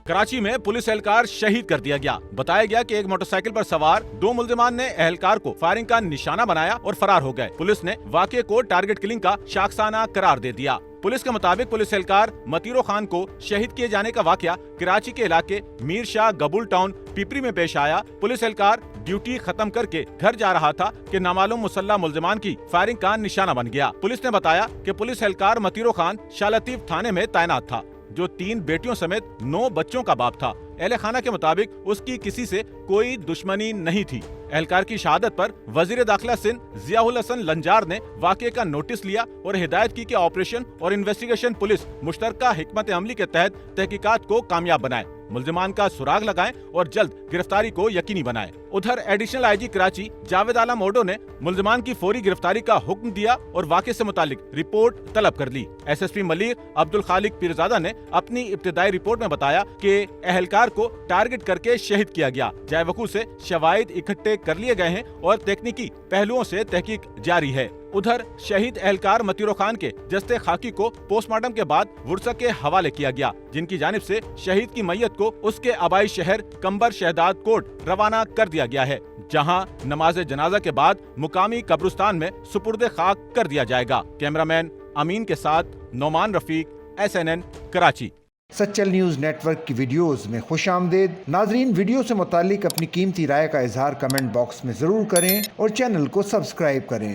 کراچی میں پولیس اہلکار شہید کر دیا گیا۔ بتایا گیا کہ ایک موٹر سائیکل پر سوار 2 ملزمان نے اہلکار کو فائرنگ کا نشانہ بنایا اور فرار ہو گئے۔ پولیس نے واقعے کو ٹارگٹ کلنگ کا شاخسانہ قرار دے دیا۔ پولیس کے مطابق پولیس اہلکار متیرو خان کو شہید کیے جانے کا واقعہ کراچی کے علاقے میر شاہ گبول ٹاؤن پیپری میں پیش آیا۔ پولیس اہلکار ڈیوٹی ختم کر کے گھر جا رہا تھا کہ نامعلوم مسلح ملزمان کی فائرنگ کا نشانہ بن گیا۔ پولیس نے بتایا کہ پولیس اہلکار متیرو خان شاہ لطیف تھانے میں تعینات تھا، جو 3 بیٹیوں سمیت 9 بچوں کا باپ تھا۔ اہل خانہ کے مطابق اس کی کسی سے کوئی دشمنی نہیں تھی۔ اہلکار کی شہادت پر وزیر داخلہ سندھ ضیاء الحسن لنجار نے واقعے کا نوٹس لیا اور ہدایت کی کہ آپریشن اور انویسٹیگیشن پولیس مشترکہ حکمت عملی کے تحت تحقیقات کو کامیاب بنائے، ملزمان کا سراغ لگائیں اور جلد گرفتاری کو یقینی بنائیں۔ ادھر additional I G Karachi Javed Alam Odho نے ملزمان کی فوری گرفتاری کا حکم دیا اور واقعے سے متعلق رپورٹ طلب کر لی۔ S S P Malir Abdul Khaliq Pirzada نے اپنی ابتدائی رپورٹ میں بتایا کہ اہلکار کو ٹارگٹ کر کے شہید کیا گیا۔ جائے وقوع سے شواہد اکٹھے کر لیے گئے ہیں اور تکنیکی پہلوؤں سے تحقیق جاری ہے۔ ادھر شہید اہلکار متیرو خان کے جثے خاکی کو پوسٹ مارٹم کے بعد ورثہ کے حوالے کیا گیا، جن کی جانب سے شہید کی میت کو اس کے آبائی شہر کمبر شہداد کوٹ روانہ کر دیا گیا ہے، جہاں نماز جنازہ کے بعد مقامی قبرستان میں سپرد خاک کر دیا جائے گا۔ کیمرامین امین کے ساتھ Noman Rafiq, SNN Karachi. Sachal news network کی ویڈیوز میں خوش آمدید۔ ناظرین، ویڈیو سے متعلق اپنی قیمتی رائے کا اظہار کمنٹ باکس میں ضرور کریں اور چینل کو سبسکرائب کریں۔